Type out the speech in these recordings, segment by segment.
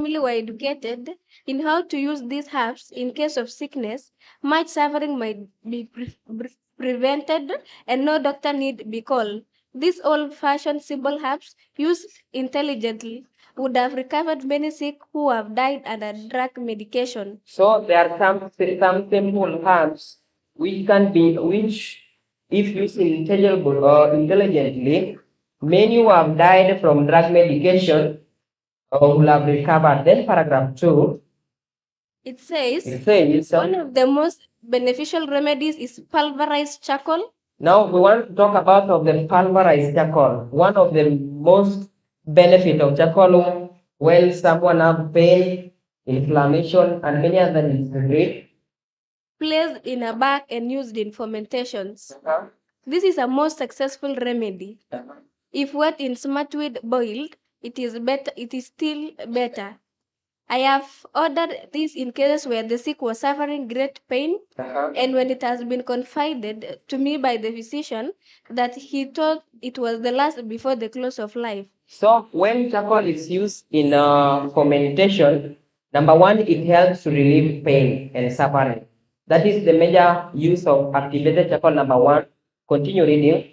were educated in how to use these herbs in case of sickness, much suffering might be prevented and no doctor need be called. These old-fashioned simple herbs, used intelligently, would have recovered many sick who have died under drug medication. So there are some simple herbs which if used intelligently, many who have died from drug medication will have recovered. Then paragraph 2, it says one of the most beneficial remedies is pulverized charcoal. Now we want to talk about of the pulverized charcoal. One of the most benefit of charcoal when someone have pain, inflammation, and many other diseases. Placed in a bag and used in fermentations. This is a most successful remedy. If wet in smartweed boiled, it is still better. I have ordered this in cases where the sick was suffering great pain, and when it has been confided to me by the physician that he thought it was the last before the close of life. So when charcoal is used in fermentation, number one, it helps to relieve pain and suffering. That is the major use of activated charcoal. Number one. Continue reading.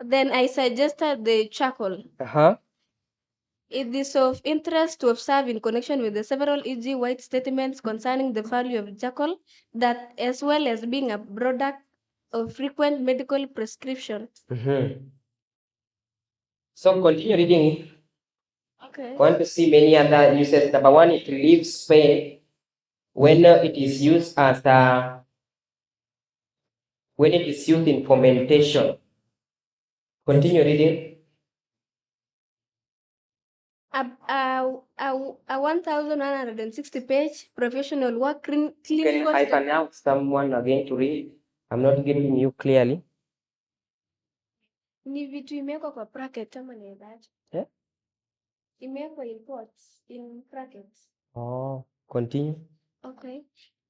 Then I suggested the charcoal. It is of interest to observe in connection with the several E.G. White statements concerning the value of charcoal that as well as being a product of frequent medical prescription. So continue reading. Okay. Want to see many other uses. Number one, it relieves pain when it is used as when it is used in fermentation. Continue reading. A 1,160-page professional work Can I announce someone again to read? I'm not getting you clearly. Ni vitu imewekwa kwa bracket ama ni aje? Yeah? Imewekwa in quotes, in brackets. Oh, continue. Okay.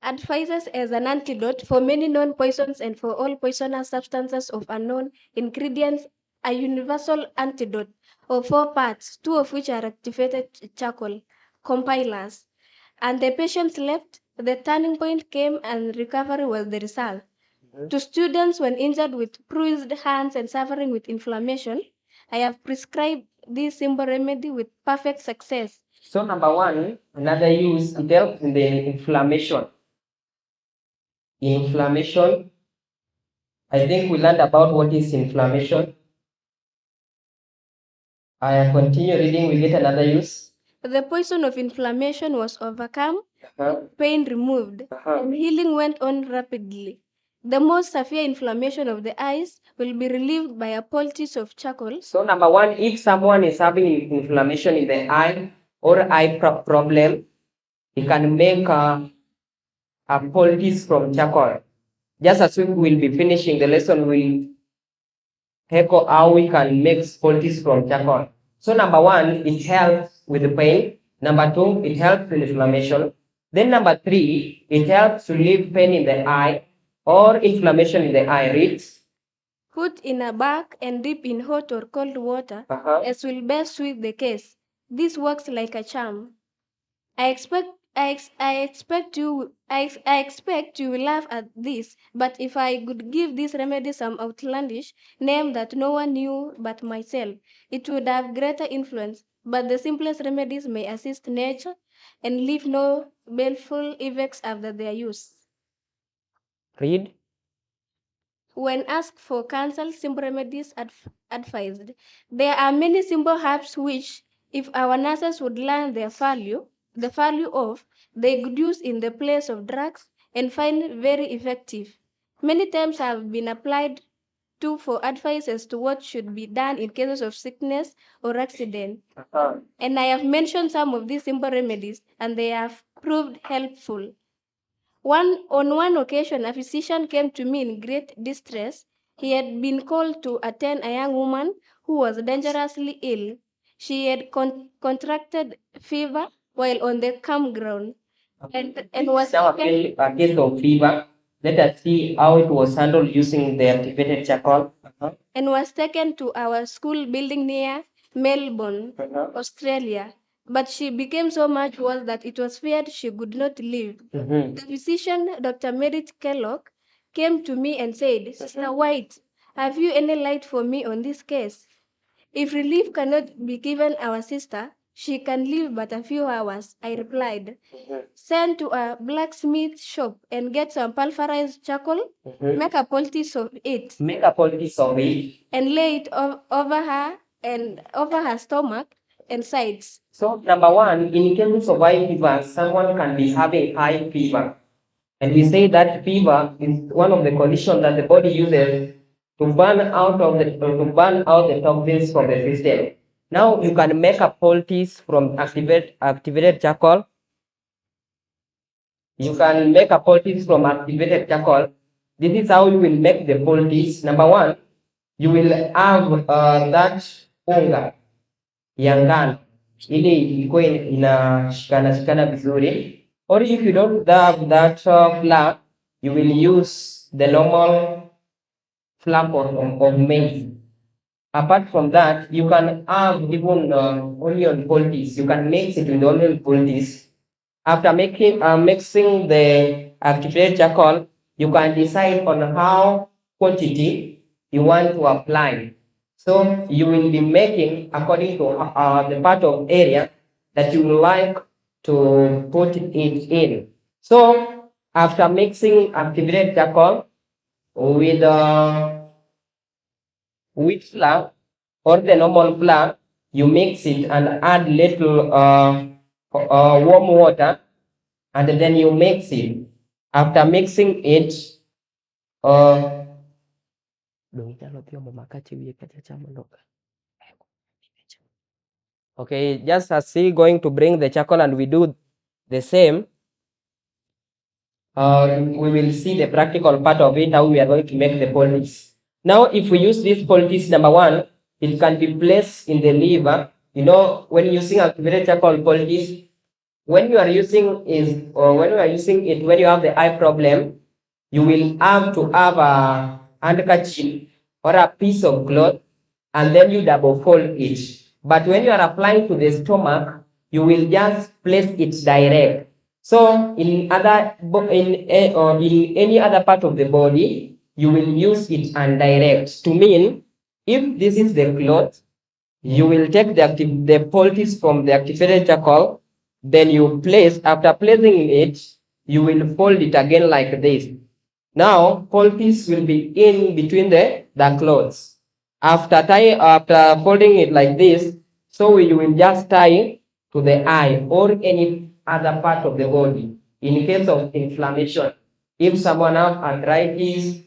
Advises as an antidote for many known poisons and for all poisonous substances of unknown ingredients, a universal antidote of 4 parts, 2 of which are activated charcoal compilers. And the patient slept, the turning point came, and recovery was the result. To students when injured with bruised hands and suffering with inflammation, I have prescribed this simple remedy with perfect success. So number one, another use, it helps in the inflammation. Inflammation. I think we learned about what is inflammation. I continue reading, we get another use. The poison of inflammation was overcome, pain removed, and healing went on rapidly. The most severe inflammation of the eyes will be relieved by a poultice of charcoal. So number one, if someone is having inflammation in the eye or eye problem, he can make a poultice from charcoal. Just as we will be finishing the lesson, we'll echo how we can make poultice from charcoal. So number one, it helps with the pain. Number two, it helps with inflammation. Then number three, it helps to relieve pain in the eye or inflammation in the iris. Put in a bag and dip in hot or cold water, as will best suit the case. This works like a charm. I expect you will laugh at this, but if I could give this remedy some outlandish name that no one knew but myself, it would have greater influence. But the simplest remedies may assist nature and leave no baleful effects after their use. Read. When asked for counsel, simple remedies advised. There are many simple herbs which, if our nurses would learn the value of, they could use in the place of drugs and find very effective. Many times have been applied to for advice as to what should be done in cases of sickness or accident. And I have mentioned some of these simple remedies, and they have proved helpful. On one occasion, a physician came to me in great distress. He had been called to attend a young woman who was dangerously ill. She had contracted fever while on the campground and was Now a case of fever. Let us see how it was handled using the activated charcoal. and was taken to our school building near Melbourne, Australia. but she became so much worse that it was feared she could not live. The physician, Dr. Merritt Kellogg, came to me and said, Sister White, have you any light for me on this case? If relief cannot be given our sister, she can live but a few hours, I replied. Send to a blacksmith shop and get some pulverized charcoal, make a poultice of it, Make a poultice of it. and lay it over her and over her stomach and sides. So number one, in cases of high fever, someone can be having high fever. And we say that fever is one of the conditions that the body uses to burn out the toxins from the system. Now you can make a poultice from activated charcoal. You can make a poultice from activated charcoal. This is how you will make the poultice. Number one, you will have that unga ya ngano ili ikuwe inashikana vizuri, or if you don't have that flour, you will use the normal flour of maize. Apart from that, you can have even onion poultice. You can mix it with onion poultice. After mixing the activated charcoal, you can decide on how quantity you want to apply. So you will be making according to the part of area that you would like to put it in. So after mixing activated charcoal with wheat flour or the normal flour, you mix it and add little warm water, and then you mix it. After mixing it, okay, just as she going to bring the charcoal and we do the same, we will see the practical part of it, how we are going to make the poultice. Now, if we use this poultice, number one, it can be placed in the liver. You know, when using activated charcoal poultice, when you are using it, when you have the eye problem, you will have to have a handkerchief or a piece of cloth, and then you double fold it. But when you are applying to the stomach, you will just place it direct. So in any other part of the body, you will use it and direct. To mean, if this is the cloth, you will take the poultice from the activated charcoal, then you place, after placing it, you will fold it again like this. Now, poultice will be in between the clothes. After folding it like this, so you will just tie to the eye or any other part of the body. In case of inflammation, if someone has arthritis,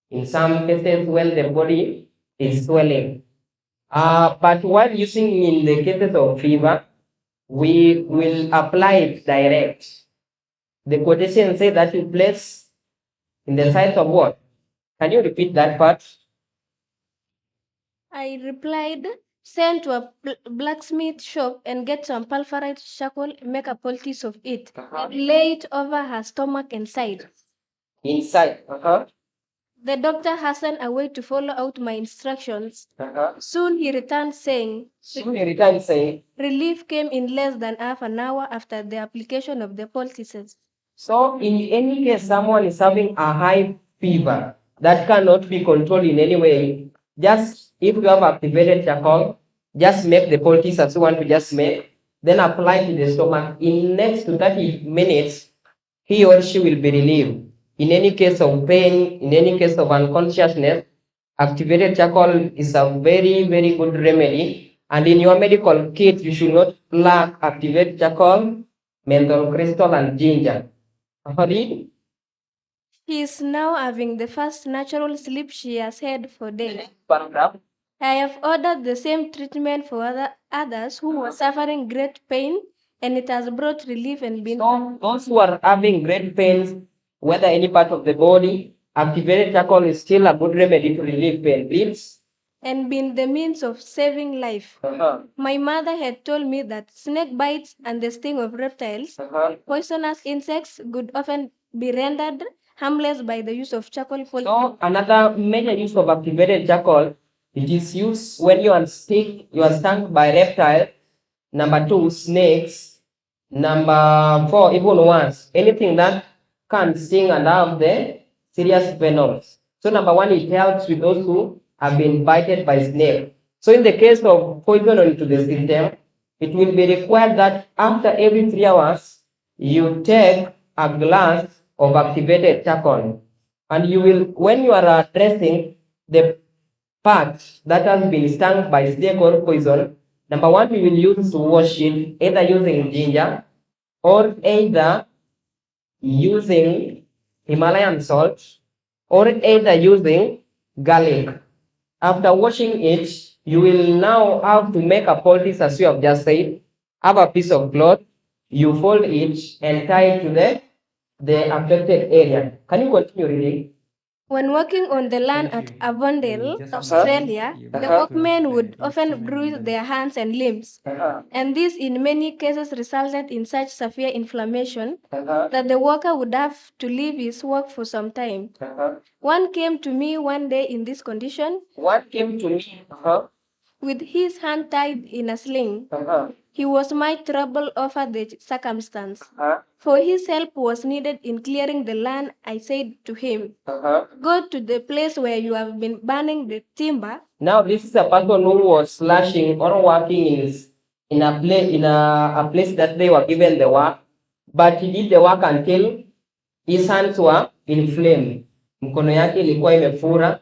in some cases when the body is swelling. But while using in the cases of fever, we will apply it direct. The quotation says that you place in the size of what? Can you repeat that part? I replied, send to a blacksmith shop and get some pulverized charcoal, make a poultice of it, and lay it over her stomach and side. Inside. The doctor hastened away to follow out my instructions. Soon he returned saying, relief came in less than half an hour after the application of the poultices. So in any case, someone is having a high fever that cannot be controlled in any way. Just if you have activated charcoal, just make the poultice as you want to just make, then apply to the stomach. In next to 30 minutes, he or she will be relieved. In any case of pain, in any case of unconsciousness, activated charcoal is a very, very good remedy. And in your medical kit, you should not lack activated charcoal, menthol crystal, and ginger. Read. She is now having the first natural sleep she has had for days. Paragraph. I have ordered the same treatment for others who were suffering great pain, and it has brought relief and been. So those who are having great pains, whether any part of the body, activated charcoal is still a good remedy to relieve pain. Please. And been the means of saving life. My mother had told me that snake bites and the sting of reptiles, poisonous insects, could often be rendered harmless by the use of charcoal. So another major use of activated charcoal, it is used when you are stung by reptile. Number 2, snakes. Number 4, even worms. Anything that can sting and have the serious venoms. So number 1, it helps with those who have been bited by snake. So in the case of poison into the system, it will be required that after every 3 hours, you take a glass of activated charcoal. And you will, when you are addressing the part that has been stung by snake or poison, number 1, we will use to wash it either using ginger or either using Himalayan salt or either using garlic. After washing it, you will now have to make a poultice as you have just said. Have a piece of cloth, you fold it and tie it to the affected area. Can you continue reading? When working on the land at Avondale, Australia, the workmen would often bruise their hands and limbs, and this in many cases resulted in such severe inflammation that the worker would have to leave his work for some time. One came to me one day in this condition, What came to me? with his hand tied in a sling. He was much troubled over the circumstance. For his help was needed in clearing the land. I said to him, go to the place where you have been burning the timber. Now this is a person who was slashing or working in a place that they were given the work, but he did the work until his hands were inflamed. Mkono yake ilikuwa imefura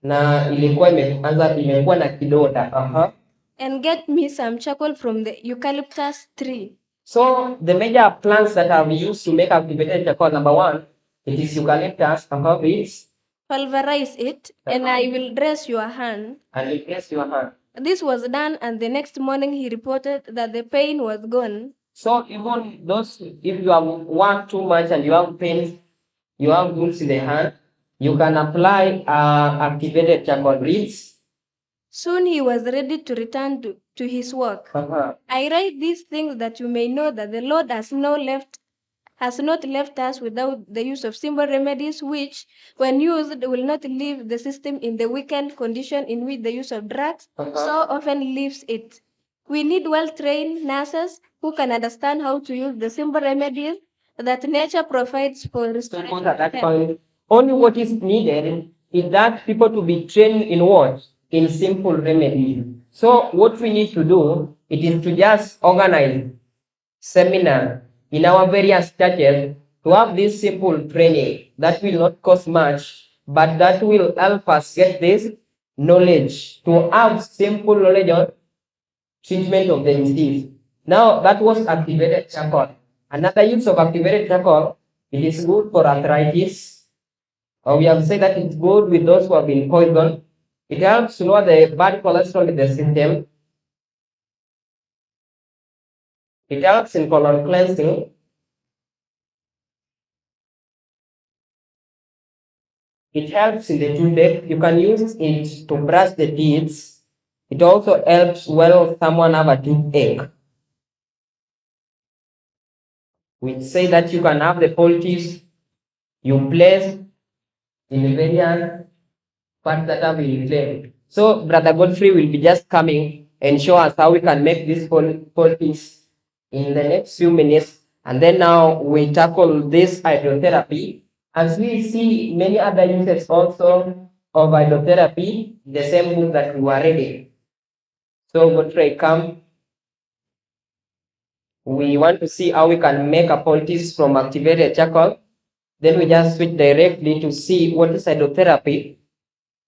na ilikuwa imekuwa na kidonda. And get me some charcoal from the eucalyptus tree. So the major plants that are used to make activated charcoal, number 1, it is eucalyptus. It's pulverize it, and I will dress your hand. And you press your hand. This was done, and the next morning he reported that the pain was gone. So even those, if you have worked too much and you have pain, you have wounds in the hand, you can apply activated charcoal reeds. Soon he was ready to return to his work. I write these things that you may know that the Lord has not left us without the use of simple remedies which, when used, will not leave the system in the weakened condition in which the use of drugs so often leaves it. We need well-trained nurses who can understand how to use the simple remedies that nature provides for restoration. At that point, only what is needed is that people to be trained in what? In simple remedies. So what we need to do, it is to just organize seminar in our various churches to have this simple training that will not cost much, but that will help us get this knowledge, to have simple knowledge on treatment of the disease. Now that was activated charcoal. Another use of activated charcoal, it is good for arthritis. We have said that it's good with those who have been poisoned. It helps to lower the bad cholesterol in the system. It helps in colon cleansing. It helps in the toothache. You can use it to brush the teeth. It also helps when someone have a toothache. We say that you can have the poultice you place in various parts that have been inflamed. So Brother Godfrey will be just coming and show us how we can make this poultice in the next few minutes. And then now we tackle this hydrotherapy. As we see many other uses also of hydrotherapy, the same book that we were reading. So Godfrey, come. We want to see how we can make a poultice from activated charcoal. Then we just switch directly to see what is hydrotherapy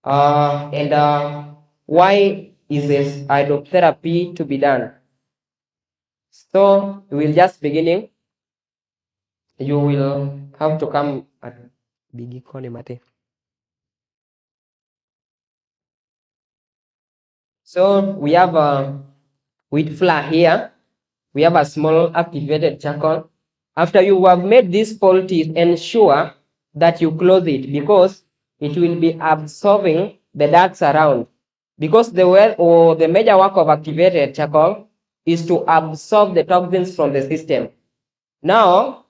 and why is this hydrotherapy to be done. So we'll just beginning. You will have to come at Bigi Kone Mate. So we have wheat flour here. We have a small activated charcoal. After you have made this poultice, ensure that you close it because it will be absorbing the dirt around. Because the major work of activated charcoal is to absorb the toxins from the system. Now,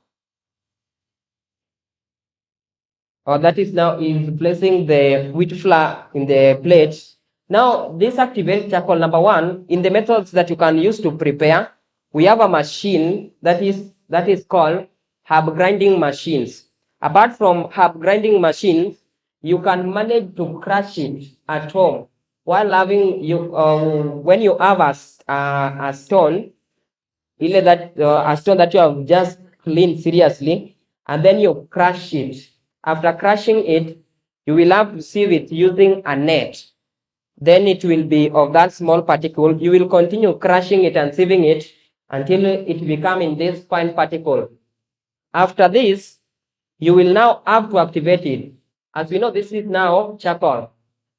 that is now in placing the wheat flour in the plate. Now, this activated charcoal, number one, in the methods that you can use to prepare, we have a machine that is called herb grinding machines. Apart from herb grinding machines, you can manage to crush it at home while having when you have a stone, a stone that you have just cleaned seriously, and then you crush it. After crushing it, you will have to sieve it using a net. Then it will be of that small particle. You will continue crushing it and sieving it until it becomes in this fine particle. After this, you will now have to activate it. As we know, this is now charcoal.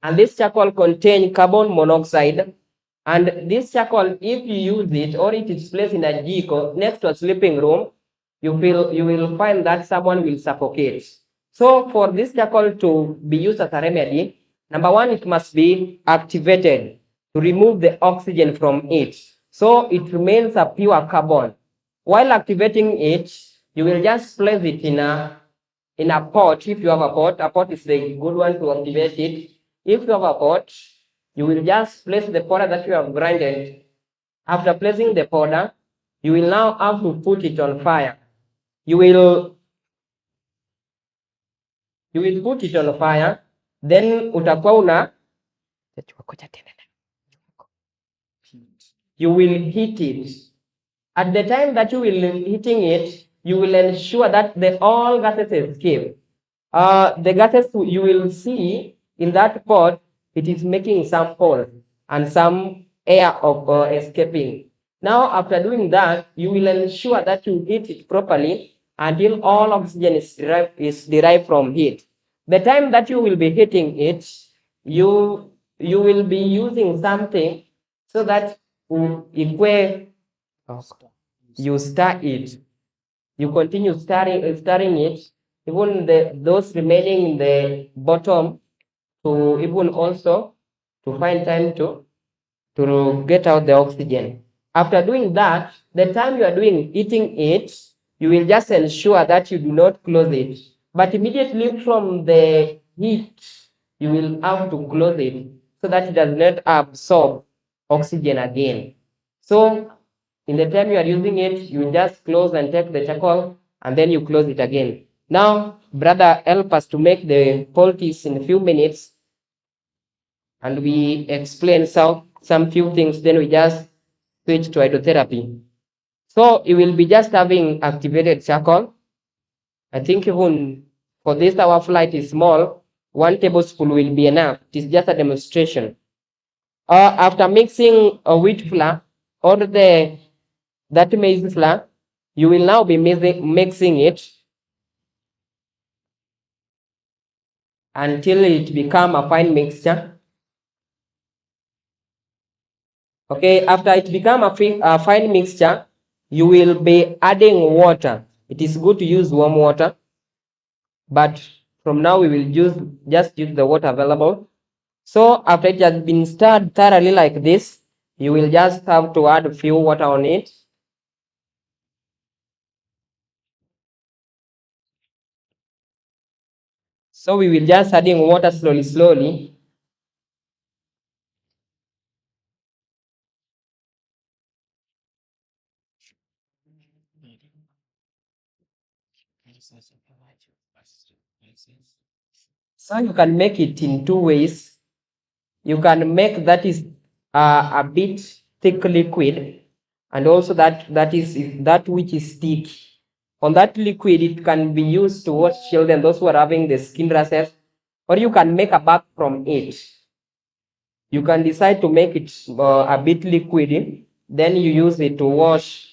And this charcoal contains carbon monoxide. And this charcoal, if you use it or it is placed in a jiko next to a sleeping room, you will find that someone will suffocate. So for this charcoal to be used as a remedy, number one, it must be activated to remove the oxygen from it. So it remains a pure carbon. While activating it, you will just place it in a pot. If you have a pot is the good one to activate it. If you have a pot, you will just place the powder that you have grinded. After placing the powder, you will now have to put it on fire. You will put it on fire, then utakuwa you will heat it. At the time that you will heating it, you will ensure that all gases escape. The gases you will see in that pot, it is making some hole and some air of escaping. Now, after doing that, you will ensure that you heat it properly until all oxygen is derived from heat. The time that you will be heating it, you will be using something so that you stir it. You continue stirring it, even those remaining in the bottom, to even also to find time to get out the oxygen. After doing that, the time you are eating it, you will just ensure that you do not close it. But immediately from the heat, you will have to close it so that it does not absorb oxygen again. So in the time you are using it, you just close and take the charcoal and then you close it again. Now, brother, help us to make the poultice in a few minutes and we explain some few things, then we just switch to hydrotherapy. So you will be just having activated charcoal. I think even for this our flight is small, 1 tablespoon will be enough. It is just a demonstration. After mixing a wheat flour or that maize flour, you will now be mixing it until it become a fine mixture. Okay, after it become a fine mixture, you will be adding water. It is good to use warm water, but from now we will just use the water available. So after it has been stirred thoroughly like this, you will just have to add a few water on it. So we will just adding water slowly. So you can make it in two ways. You can make that is a bit thick liquid, and also that is that which is thick. On that liquid, it can be used to wash children, those who are having the skin rashes, or you can make a bath from it. You can decide to make it a bit liquid, then you use it to wash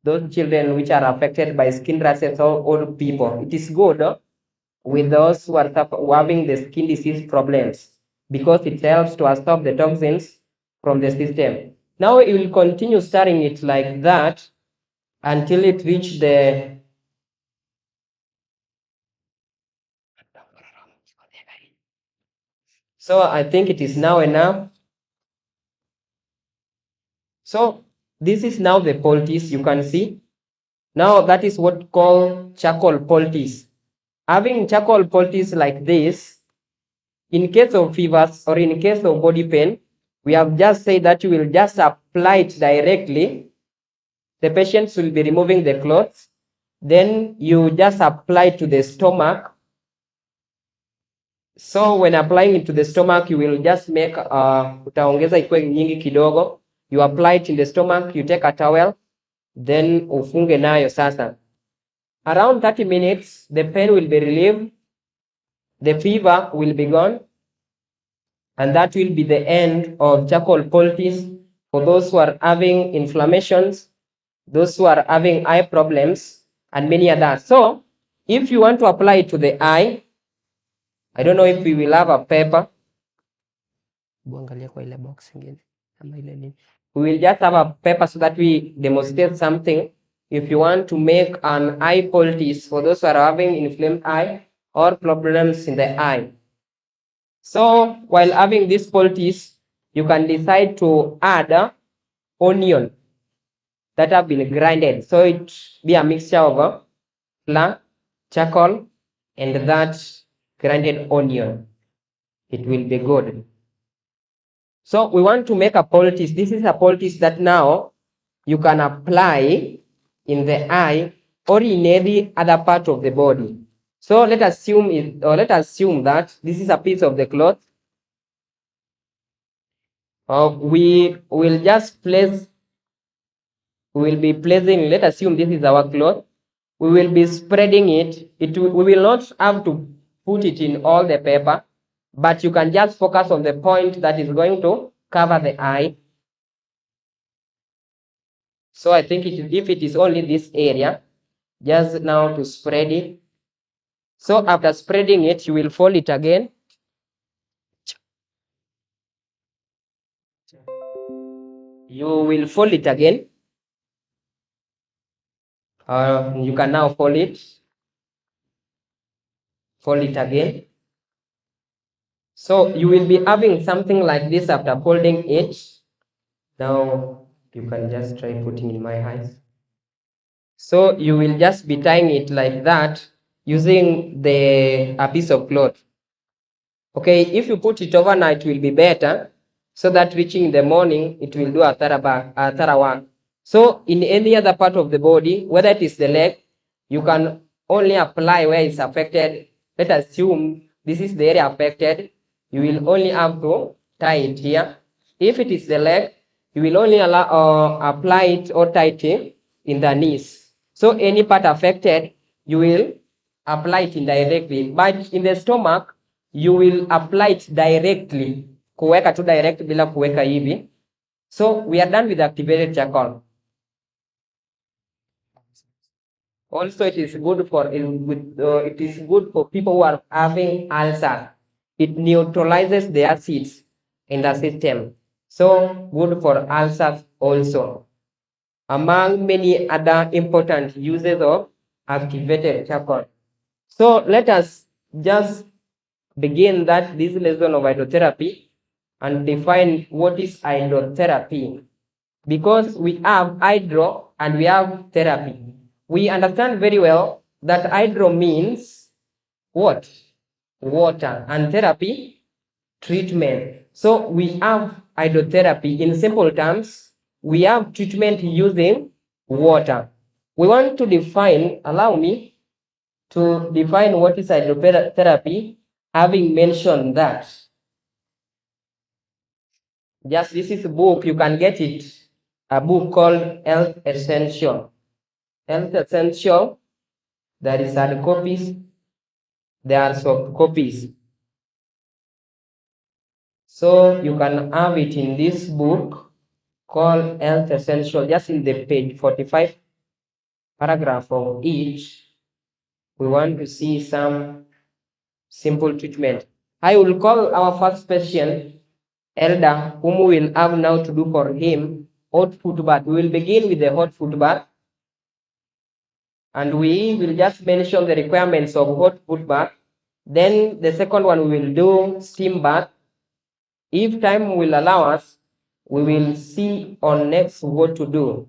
those children which are affected by skin rashes or old people. It is good with those who are having the skin disease problems because it helps to absorb the toxins from the system. Now you will continue stirring it like that until it reach the so I think it is now enough. So this is now the poultice you can see. Now that is what called charcoal poultice. Having charcoal poultice like this, in case of fevers or in case of body pain, we have just said that you will just apply it directly. The patient will be removing the clothes. Then you just apply to the stomach. So when applying it to the stomach, you will just make utaongeza ikuwe nyingi kidogo. You apply it in the stomach, you take a towel, then ufunge nayo sasa. Around 30 minutes, the pain will be relieved, the fever will be gone, and that will be the end of charcoal poultice for those who are having inflammations, those who are having eye problems, and many others. So, if you want to apply it to the eye, I don't know if we will have a paper. We will just have a paper so that we demonstrate something. If you want to make an eye poultice for those who are having inflamed eye or problems in the eye. So while having this poultice, you can decide to add onion that have been grinded. So it be a mixture of flour, charcoal, and that grinded onion. It will be good. So we want to make a poultice. This is a poultice that now you can apply in the eye or in any other part of the body. So let us assume that this is a piece of the cloth. We will just place. We will be placing. Let us assume this is our cloth. We will be spreading it. We will not have to put it in all the paper, but you can just focus on the point that is going to cover the eye. So I think if it is only this area, just now to spread it. So after spreading it, you will fold it again. You will fold it again. You can now fold it. Fold it again. So you will be having something like this after folding it. Now you can just try putting in my eyes. So you will just be tying it like that using a piece of cloth. Okay, if you put it overnight, it will be better, so that reaching in the morning, it will do a thorough work. So in any other part of the body, whether it is the leg, you can only apply where it's affected. Let us assume this is the area affected. You will only have to tie it here. If it is the leg, you will only apply it or tie it in the knees. So any part affected, you will apply it indirectly. But in the stomach, you will apply it directly. Kuweka tu direct bila kuweka hivi. So we are done with activated charcoal. Also, it is good for people who are having ulcers. It neutralizes the acids in the system. So good for ulcers also. Among many other important uses of activated charcoal. So let us just begin this lesson of hydrotherapy and define what is hydrotherapy. Because we have hydro and we have therapy. We understand very well that hydro means what? Water, and therapy, treatment. So we have hydrotherapy. In simple terms, we have treatment using water. We want to define, allow me to define what is hydrotherapy, having mentioned that. Just this is a book, you can get it, a book called Health Essential. Health Essential, there is hard copies, there are soft copies. So you can have it in this book called Health Essential, just in the page 45, paragraph of each. We want to see some simple treatment. I will call our first patient, Elder, whom we will have now to do for him hot foot bath. We will begin with the hot foot bath. And we will just mention the requirements of hot foot bath. Then the second one, we will do steam bath. If time will allow us, we will see on next what to do.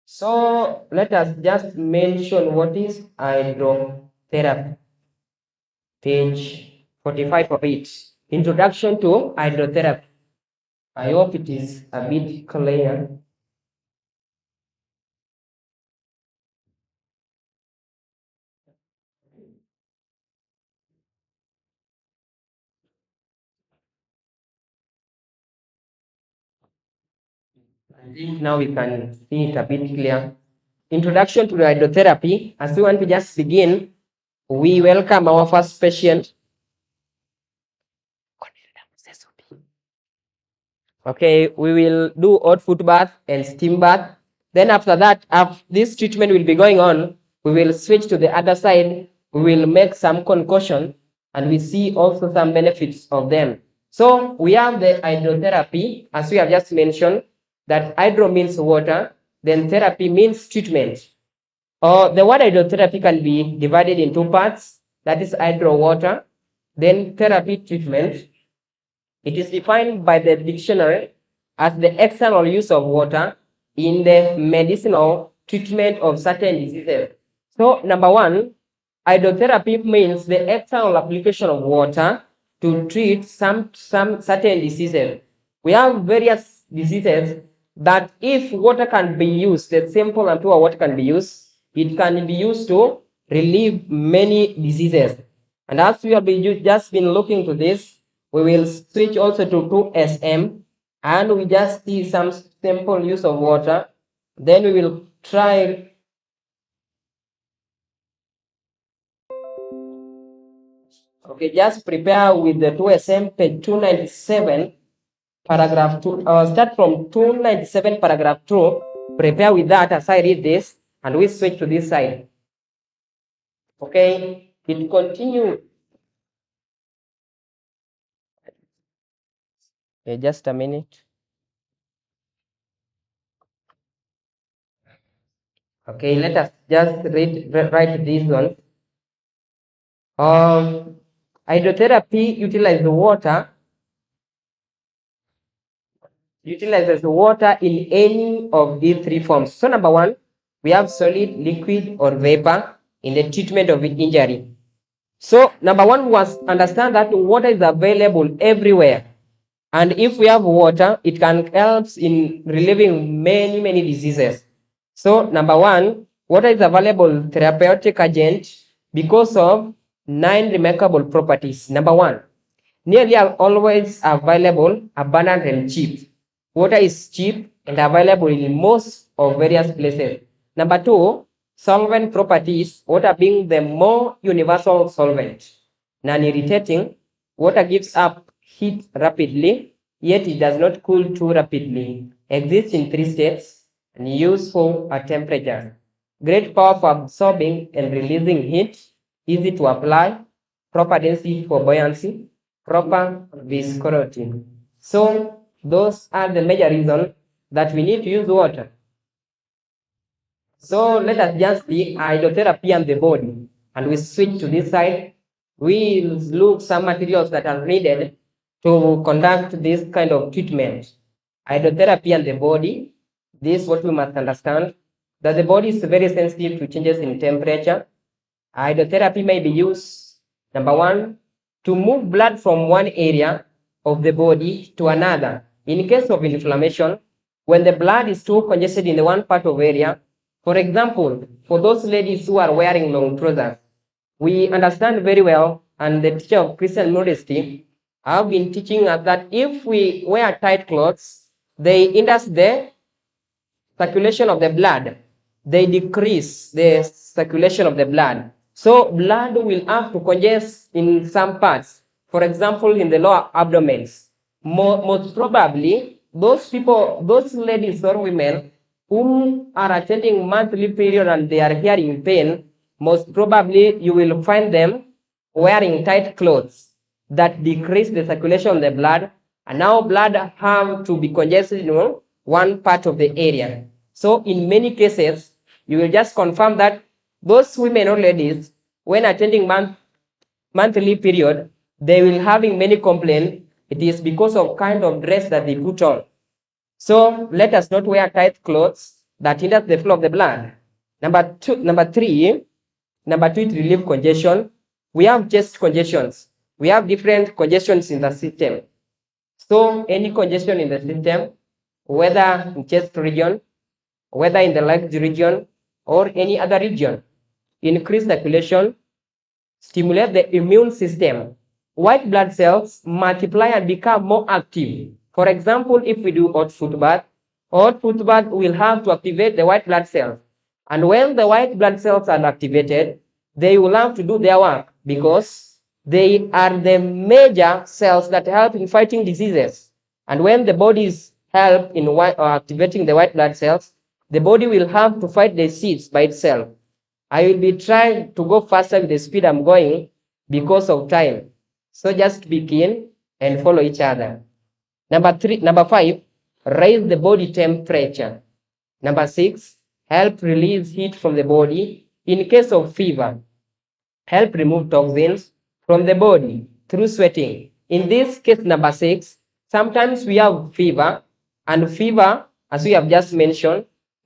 So let us just mention what is hydrotherapy. page 45 of it. Introduction to hydrotherapy. I hope it is a bit clear. I think now we can see it a bit clear. Introduction to hydrotherapy. As we want to just begin, we welcome our first patient. Okay, we will do hot foot bath and steam bath. Then after that, after this treatment will be going on, we will switch to the other side. We will make some concoction and we see also some benefits of them. So we have the hydrotherapy, as we have just mentioned, that hydro means water, then therapy means treatment. The word hydrotherapy can be divided in two parts, that is hydro water, then therapy treatment. It is defined by the dictionary as the external use of water in the medicinal treatment of certain diseases. So, number one, hydrotherapy means the external application of water to treat some certain diseases. We have various diseases that if water can be used, the simple and pure water can be used, it can be used to relieve many diseases. And as we have just been looking to this, we will switch also to 2SM and we just see some simple use of water. Then we will try. Okay, just prepare with the 2SM page 297, paragraph 2. Start from 297, paragraph 2. Prepare with that as I read this and we switch to this side. Okay, it continues. Okay, just a minute. Okay, let us just write this one. Hydrotherapy utilizes water in any of these three forms. So number one, we have solid, liquid, or vapor in the treatment of injury. So number one was understand that water is available everywhere. And if we have water, it can help in relieving many diseases. So number one, water is available therapeutic agent because of 9 remarkable properties. Number one, nearly always available, abundant and cheap. Water is cheap and available in most of various places. Number two, solvent properties, water being the more universal solvent. Non-irritating, water gives up heat rapidly, yet it does not cool too rapidly. Exists in 3 states and useful at temperature. Great power for absorbing and releasing heat, easy to apply, proper density for buoyancy, proper viscosity. So those are the major reasons that we need to use water. So let us just see hydrotherapy and the body, and we switch to this side. We look some materials that are needed to conduct this kind of treatment. Hydrotherapy and the body. This is what we must understand, that the body is very sensitive to changes in temperature. Hydrotherapy may be used, number one, to move blood from one area of the body to another. In case of inflammation, when the blood is too congested in the one part of area, for example, for those ladies who are wearing long trousers, we understand very well, and the teacher of Christian modesty have been teaching us that if we wear tight clothes, they hinder the circulation of the blood. They decrease the circulation of the blood. So blood will have to congest in some parts. For example, in the lower abdomens. Most probably, those people, those ladies or women who are attending monthly period and they are hearing pain, most probably you will find them wearing tight clothes that decrease the circulation of the blood, and now blood have to be congested in one part of the area. So in many cases, you will just confirm that those women or ladies, when attending monthly period, they will having many complaints. It is because of kind of dress that they put on. So let us not wear tight clothes that hinders the flow of the blood. Number two, it relieves congestion. we have chest congestions. We have different congestions in the system. So any congestion in the system, whether in chest region, whether in the legs region, or any other region, increase circulation, stimulate the immune system. White blood cells multiply and become more active. For example, if we do hot foot bath will have to activate the white blood cells. And when the white blood cells are activated, they will have to do their work because they are the major cells that help in fighting diseases. And when the bodies help in activating the white blood cells, the body will have to fight the disease by itself. I will be trying to go faster with the speed I'm going because of time. So just begin and follow each other. Number 5, raise the body temperature. Number 6, help release heat from the body in case of fever. Help remove toxins from the body through sweating. In this case, number 6, sometimes we have fever, and fever, as we have just mentioned,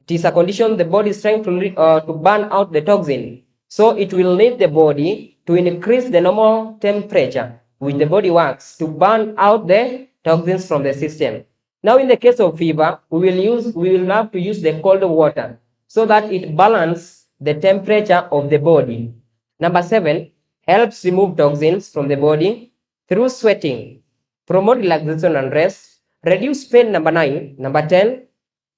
it is a condition the body is trying to burn out the toxin. So it will need the body to increase the normal temperature, which the body works to burn out the toxins from the system. Now, in the case of fever, we will have to use the cold water so that it balances the temperature of the body. Number 7, helps remove toxins from the body through sweating, promote relaxation and rest, reduce pain. Number 9. Number 10,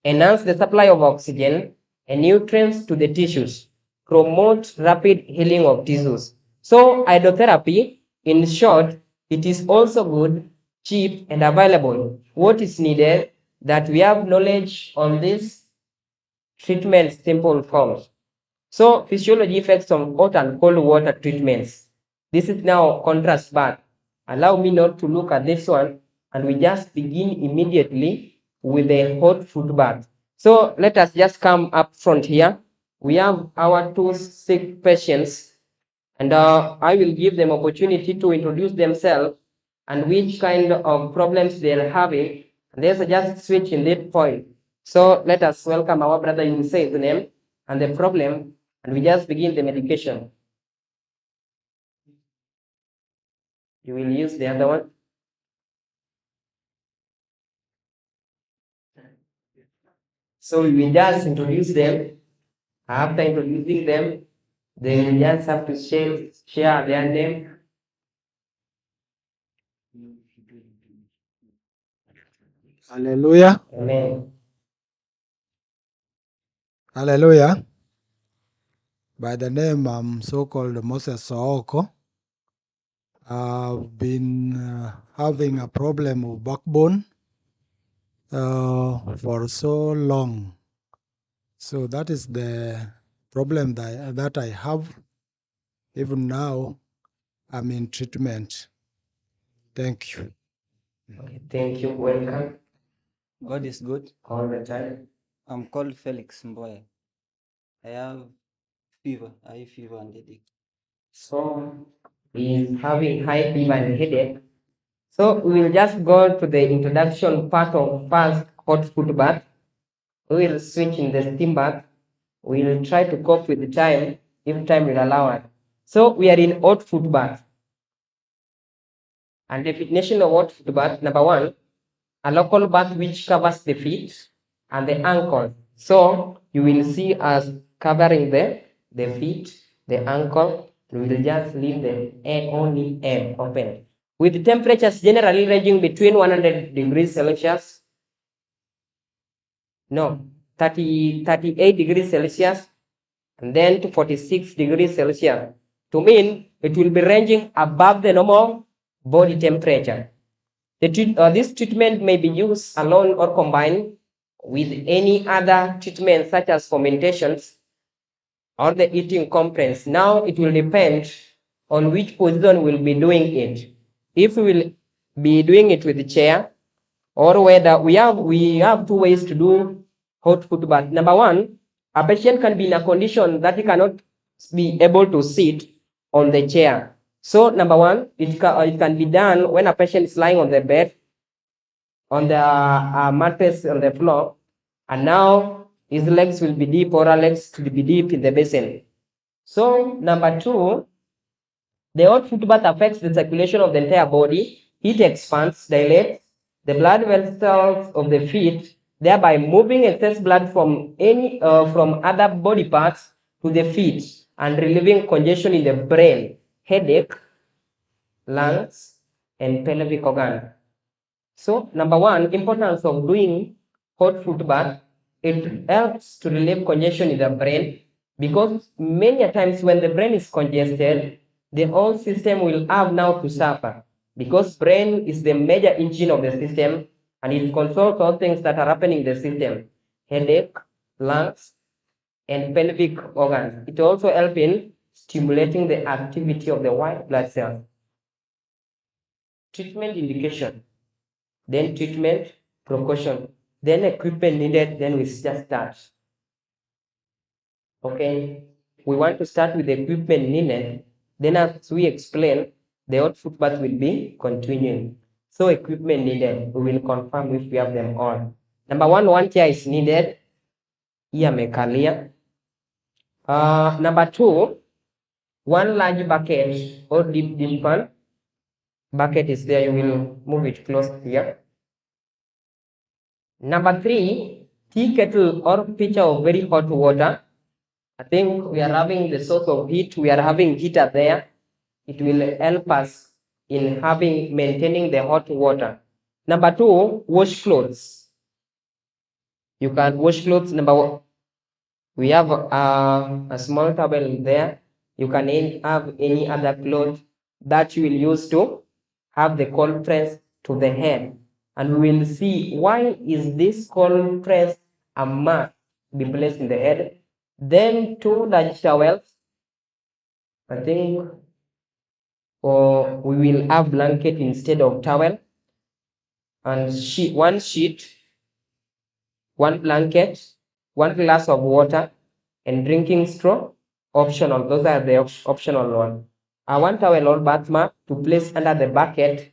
enhance the supply of oxygen and nutrients to the tissues, promote rapid healing of tissues. So hydrotherapy, in short, it is also good, cheap, and available. What is needed that we have knowledge on this treatment simple forms. So physiology effects of hot and cold water treatments. This is now contrast bath. Allow me not to look at this one, and we just begin immediately with the hot foot bath. So let us just come up front here. We have our 2 sick patients, and I will give them opportunity to introduce themselves and which kind of problems they are having. And let's just switch in that point. So let us welcome our brother. You will say his name and the problem, and we just begin the medication. You will use the other one. So we will just introduce them. After introducing them, they will just have to share their name. Hallelujah. Amen. Hallelujah. By the name, I'm so-called Moses Sooko. I've been having a problem with backbone for so long. So that is the problem that I have. Even now, I'm in treatment. Thank you. Okay, thank you. Welcome. God is good. All the time. I'm called Felix Mboya. I have fever, high fever and headache. So he's having high fever and headache. So we will just go to the introduction part of first hot foot bath. We will switch in the steam bath. We will try to cope with the time if time will allow us. So we are in hot foot bath. And definition of hot foot bath, number 1, a local bath which covers the feet and the ankle. So you will see us covering the feet, the ankle. We will just leave the only air open. With temperatures generally ranging between 100 degrees Celsius, 38 degrees Celsius, and then to 46 degrees Celsius. To mean it will be ranging above the normal body temperature. This treatment may be used alone or combined with any other treatment such as fermentations or the eating compress. Now it will depend on which position we'll be doing it. If we will be doing it with the chair, or whether we have 2 ways to do hot foot bath. Number 1, a patient can be in a condition that he cannot be able to sit on the chair. So number 1, it can be done when a patient is lying on the bed, on the mattress on the floor, and now his legs will be deep, or our legs will be deep in the basin. So number 2, The hot foot bath affects the circulation of the entire body. Heat expands, dilates the blood vessels of the feet, thereby moving excess blood from other body parts to the feet and relieving congestion in the brain, headache, lungs, and pelvic organ. So, number one, importance of doing hot foot bath. It helps to relieve congestion in the brain, because many times when the brain is congested, the whole system will have now to suffer, because brain is the major engine of the system and it controls all things that are happening in the system: headache, lungs, and pelvic organs. It also helps in stimulating the activity of the white blood cells. Treatment indication, then treatment, precaution, then equipment needed, then we just start. Okay, we want to start with the equipment needed, then as we explain, the hot foot bath will be continuing. So equipment needed, we will confirm if we have them all. Number one chair is needed. Here mekalia. Number two, one large bucket or deep pan. Bucket is there, you will move it close here. Number three, tea kettle or pitcher of very hot water. I think we are having the source of heat, we are having heater there. It will help us in maintaining the hot water. Number two, wash clothes. You can wash clothes. Number one, we have a small towel there. You can have any other cloth that you will use to have the cold press to the head. And we will see why is this cold press a must be placed in the head. Then two large towels. I think we will have blanket instead of towel, and one sheet, one blanket, one glass of water, and drinking straw. Optional. Those are the optional one. One towel or bath mat to place under the bucket.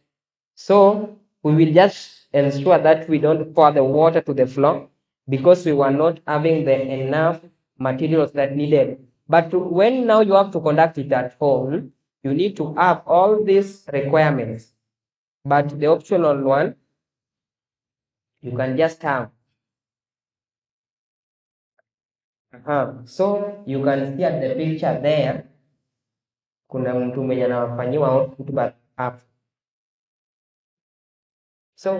So we will just ensure that we don't pour the water to the floor, because we were not having the enough materials that needed. But when now you have to conduct it at home, you need to have all these requirements. But the optional one, you can just have. So you can see at the picture there, kuna mtu mwenye anafanyiwa output bath up. So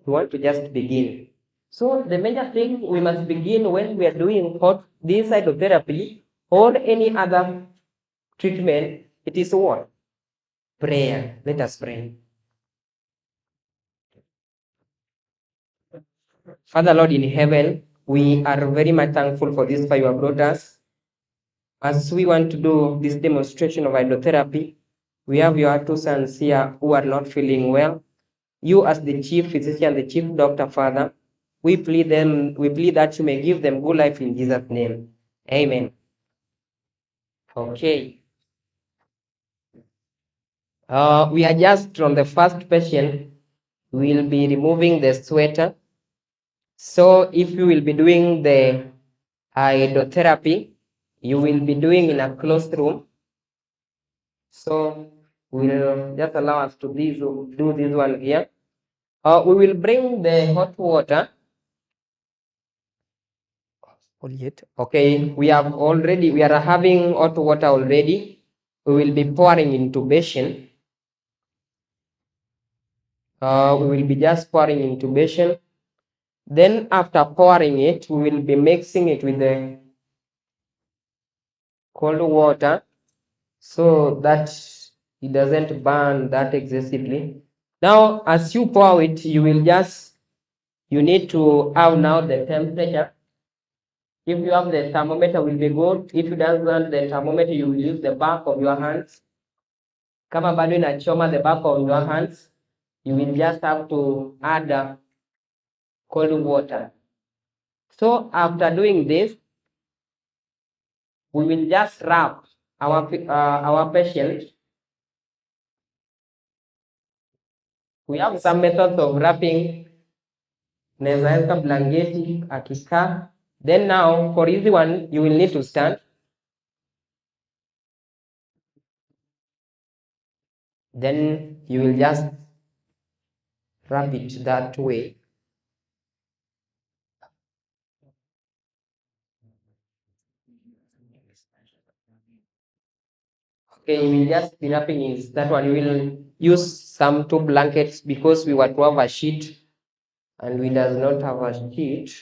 we want to just begin. So the major thing we must begin when we are doing this hydrotherapy or any other treatment, it is what? Prayer. Let us pray. Father Lord in heaven, we are very much thankful for this you have brought us. As we want to do this demonstration of hydrotherapy, we have your two sons here who are not feeling well. You as the chief physician, the chief doctor, Father, we plead that you may give them good life in Jesus' name. Amen. Okay. We are just from the first patient. We'll be removing the sweater. So if you will be doing the hydrotherapy, you will be doing in a closed room. So we'll just allow us to do this one here. We will bring the hot water. Okay, we are having hot water already. We will be pouring into basin. We will be just pouring into basin. Then after pouring it, we will be mixing it with the cold water so that it doesn't burn that excessively. Now, as you pour it, you need to have now the temperature. If you have the thermometer, will be good. If you don't want the thermometer, you will use the back of your hands. Kama bado inachoma the back of your hands, you will just have to add cold water. So after doing this, we will just wrap our patient. We have some methods of wrapping. Naweza weka blanketi akikaa. Then now for easy one, you will need to stand. Then you will just wrap it that way. Okay, we will just be wrapping is that one. We will use some 2 blankets because we want to have a sheet and we does not have a sheet.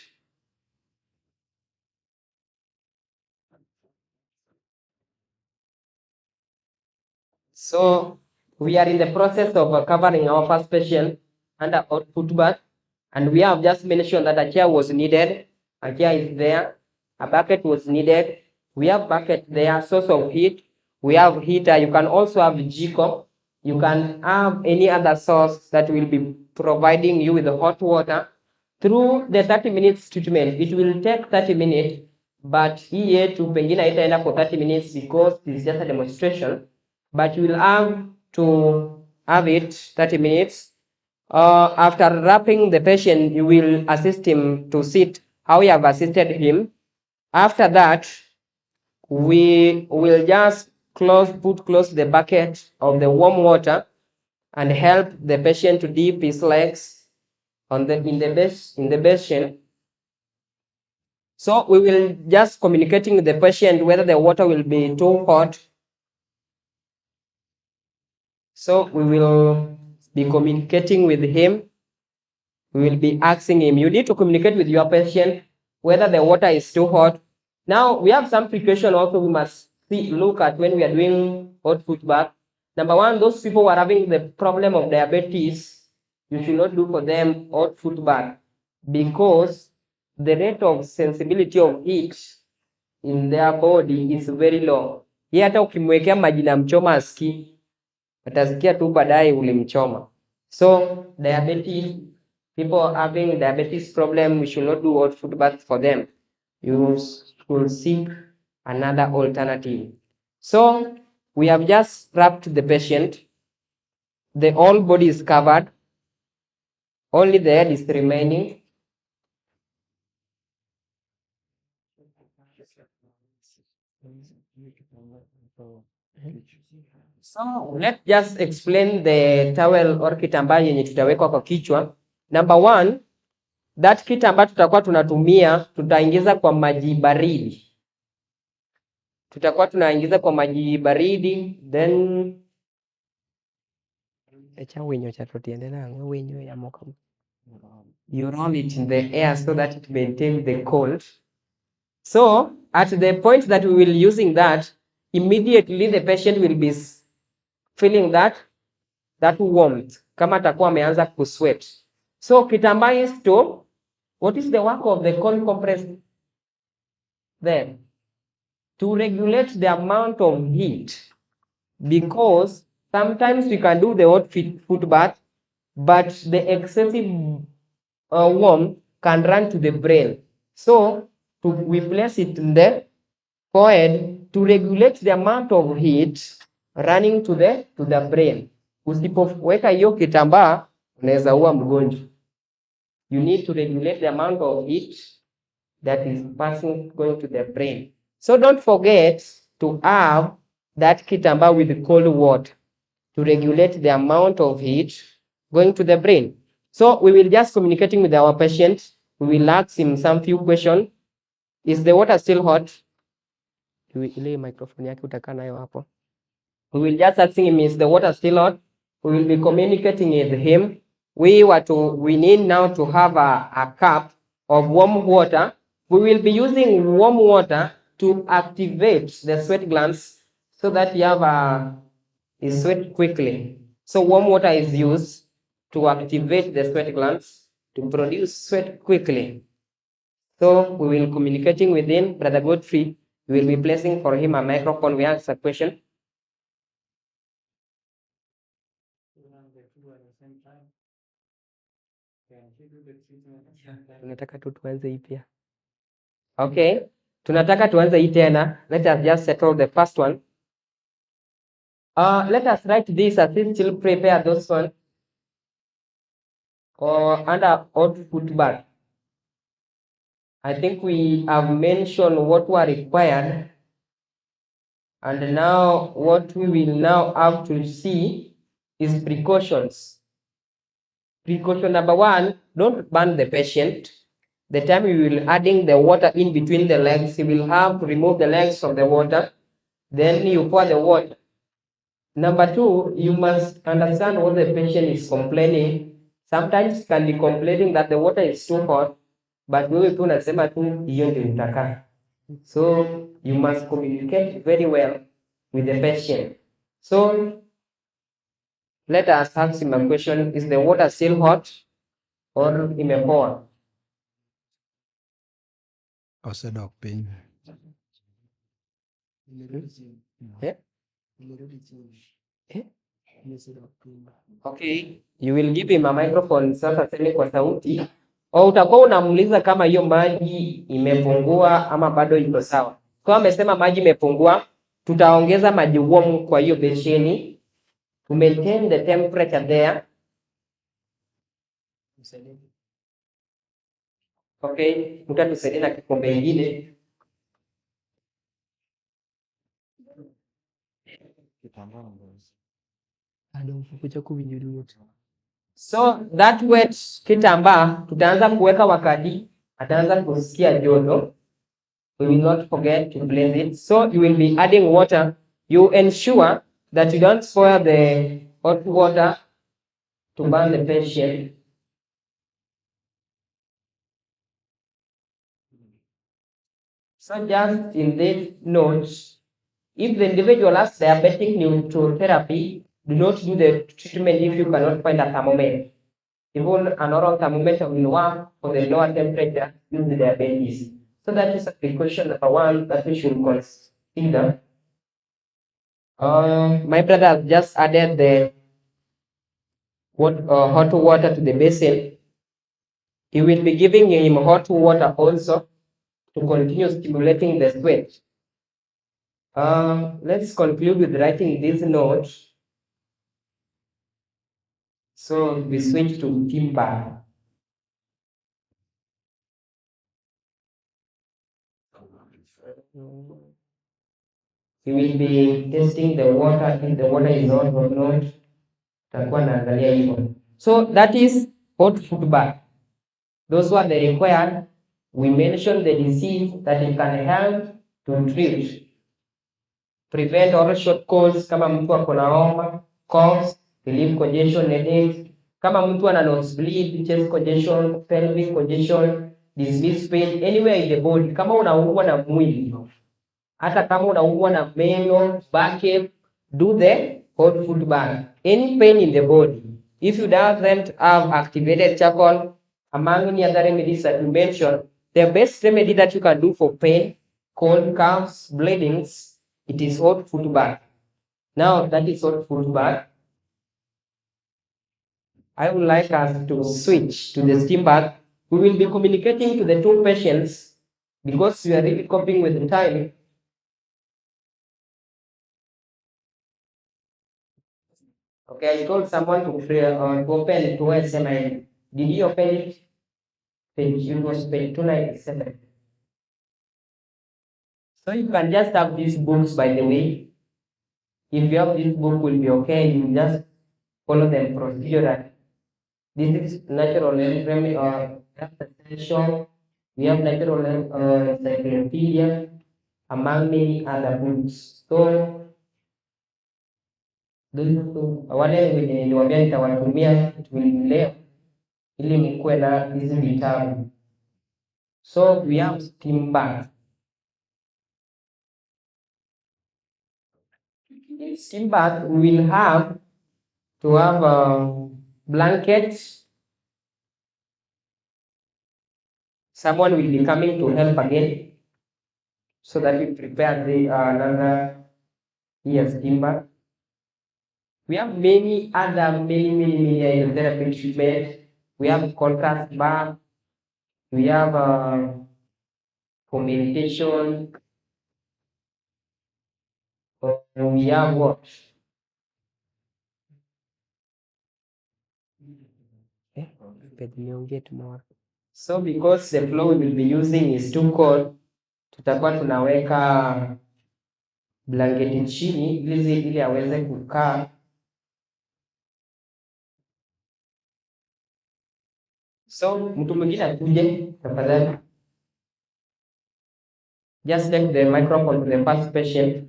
So we are in the process of covering our first patient under output bath, and we have just mentioned that a chair was needed. A chair is there. A bucket was needed. We have bucket there, source of heat. We have heater. You can also have jiko. You can have any other source that will be providing you with the hot water. Through the 30 minutes treatment, it will take 30 minutes, but hii yetu pengine haitaenda for 30 minutes because it's just a demonstration, but you will have to have it 30 minutes. After wrapping the patient, you will assist him to sit how you have assisted him. After that, we will just put close the bucket of the warm water and help the patient to dip his legs in the basin. So we will just communicating with the patient whether the water will be too hot. So we will be communicating with him. We will be asking him, you need to communicate with your patient whether the water is too hot. Now we have some precaution also we must look at when we are doing hot foot bath. Number one, those people who are having the problem of diabetes, you should not do for them hot foot bath because the rate of sensibility of heat in their body is very low. Yeye hata ukimwekea maji na mchoma asikii, atasikia tu baadaye ulimchoma. So diabetes, people having diabetes problem, we should not do hot foot bath for them. You should seek another alternative. So we have just wrapped the patient. The whole body is covered. Only the head is remaining. So let's just explain the towel or kitambaa yenye tutawekwa kwa kichwa. Number one, that kitambaa tutakuwa tunatumia, tutaingiza kwa maji baridi. Tutakuwa tunaingiza kwa maji baridi, then you roll it in the air so that it maintains the cold. So at the point that we will using that, immediately the patient will be feeling that warmth kama atakuwa ameanza kusweat. So kitambaa is to, what is the work of the cold compress then? To regulate the amount of heat, because sometimes we can do the hot foot bath, but the excessive warmth can run to the brain. So we place it in the forehead to regulate the amount of heat running to the brain. Usipoweka hiyo kitambaa unaweza ua mgonjwa. You need to regulate the amount of heat that is passing going to the brain. So don't forget to have that kitambaa with cold water to regulate the amount of heat going to the brain. So we will just communicating with our patient. We will ask him some few questions. Is the water still hot? Ile microphone yake utakaa nayo hapo. We will just asking him, is the water still hot? We will be communicating with him. We need now to have a cup of warm water. We will be using warm water to activate the sweat glands so that you have is sweat quickly. So warm water is used to activate the sweat glands to produce sweat quickly. So we will communicating with him, Brother Godfrey. We will be placing for him a microphone. We ask a question. Tunataka tu tuanze hii pia. Okay, tunataka tuanze hii tena. Let us just settle the first one. Let us write this as we still prepare those one. Or under hot foot bath. I think we have mentioned what were required, and now what we will now have to see is precautions. Precaution number 1, don't burn the patient. The time you will adding the water in between the legs, you will have to remove the legs from the water. Then you pour the water. Number 2, you must understand what the patient is complaining. Sometimes can be complaining that the water is too hot, but wewe tu unasema tu hiyo ndio utakaa. So you must communicate very well with the patient. So let us ask him a question: is the water still hot or imepoa? Osedok piny. Eh? Eh? Okay, you will give him a microphone sasa, seme kwa sauti, au utakuwa unamuuliza kama hiyo maji imepungua ama bado iko sawa. Kwa amesema maji imepungua, tutaongeza maji warm kwa hiyo besheni to maintain the temperature there. Okay, mtatusaidie na kikombe kingine. So that wet kitambaa tutaanza kuweka wakati ataanza kusikia joto. We will not forget to place it. So you will be adding water. You ensure that you don't spoil the hot water to burn the patient. So just in this note, if the individual has diabetic neurotherapy, do not do the treatment if you cannot find a thermometer. Even an oral thermometer will work for the lower temperature due to diabetes. So that is a precaution number 1 that we should consider. My brother has just added the hot water to the basin. He will be giving him hot water also to continue stimulating the sweat. Let's conclude with writing this note. So we switch to timber. We will be testing the water, if the water is hot or not. Tutakuwa naangalia hivyo. So that is hot foot bath. Those were the required. We mentioned the disease that it can help to treat, prevent oral short course kama mtu ako na homa, coughs, relieve congestion, headaches. Kama mtu ana nosebleed, chest congestion, pelvic congestion, dismiss pain anywhere in the body. Kama unaumwa na mwili, hata kama unaumwa na meno, backache, do the hot foot bath. Any pain in the body, if you doesn't have activated charcoal, among any other remedies that we mentioned, the best remedy that you can do for pain, cold, coughs, bleedings, it is hot foot bath. Now that is hot foot bath. I would like us to switch to the steam bath. We will be communicating to the 2 patients because we are really coping with the time. Okay, I told someone to open it to SMI. Did you open it? It was page 297. So you can just have these books, by the way. If you have this book, will be okay. You just follow the procedure. This is natural remedy or essential. We have natural encyclopedia among many other books. So wale wenye niliwaambia nitawatumia leo ili mkuwe na hizi vitabu. So we have steam bath. In steam bath, we will have to have a blanket. Someone will be coming to help again, so that we prepare the another year's steam bath. We have many other many therapy treatment. We have contrast bath. We have for meditation. We have what? So because the floor we will be using is too cold, tutakuwa tunaweka blanketi chini ili aweze kukaa So mtu mwingine akuje tafadhali. Just take the microphone to the first patient.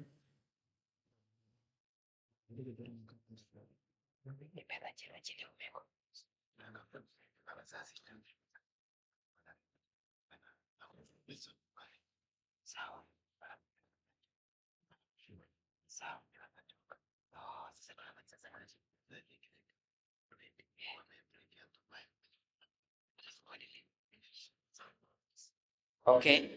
Okay.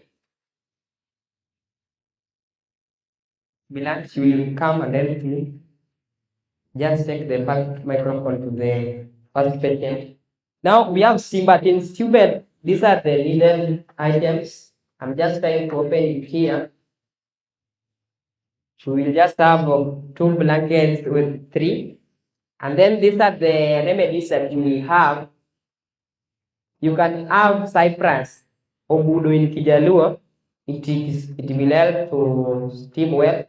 Relax, you will come and help me. Just take the first microphone to the first patient. Now we have Simba student. These are the needed items. I'm just trying to open it here. We will just have 2 blankets with 3. And then these are the remedies that you will have. You can have cypress or budo in Kijaluo. It will help to steam well.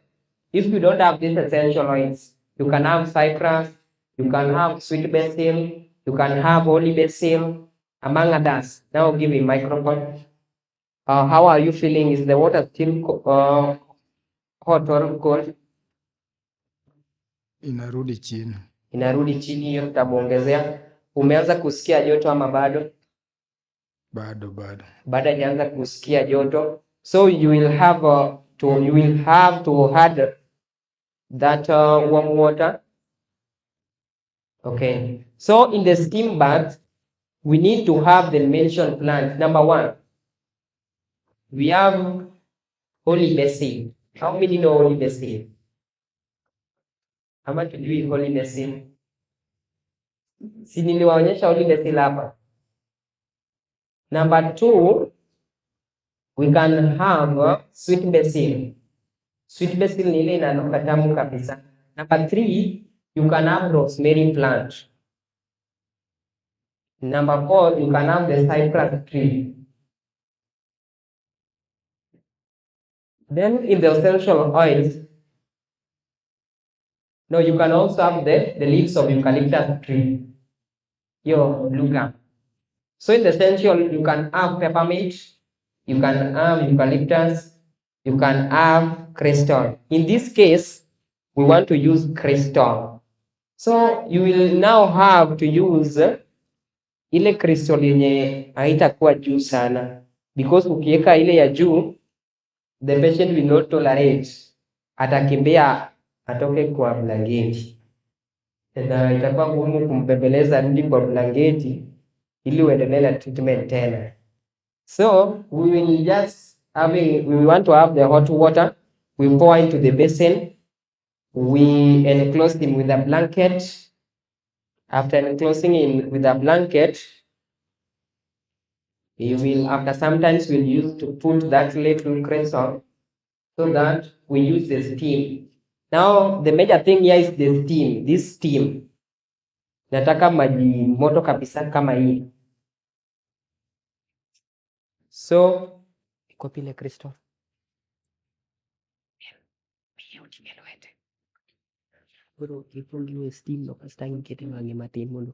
If you don't have these essential oils, you can have cypress, you can have sweet basil, you can have holy basil, among others. Now give me microphone. How are you feeling? Is the water still hot or cold? Inarudi chini. Inarudi chini, hiyo tutamuongezea. Umeanza kusikia joto ama bado? Bado. Baada hajaanza kusikia joto, so you will have to add that warm water. Okay, so in the steam bath we need to have the mentioned plant. Number 1, we have holy basil. How many know holy basil? Ama tujui holy basil? Si niliwaonyesha holy basil hapa. Number 2, we can have sweet basil. Sweet basil ni ile inanuka tamu kabisa. Number 3, you can have rosemary plant. Number 4, you can have the cypress tree. Then in the essential oils, no, you can also have the leaves of eucalyptus tree, your blue gum. So in the essential, you can have peppermint, you can have eucalyptus, you can have crystal. In this case, we want to use crystal. So you will now have to use ile crystal yenye haitakuwa juu sana, because ukiweka ile ya juu, the patient will not tolerate, atakimbia atoke kwa blanketi, na itakuwa ngumu kumbembeleza rudi kwa blanketi ili uendelee na treatment tena. So we want to have the hot water, we pour into the basin, we enclose him with a blanket. After enclosing him with a blanket, you will, after sometimes we'll use to put that little crystal so that we use the steam. Now the major thing here is the steam. This steam, nataka maji moto kabisa kama hii. So iko pile crystal. Bro, ifungiwe steam no kastang kiti mangi matin mo no.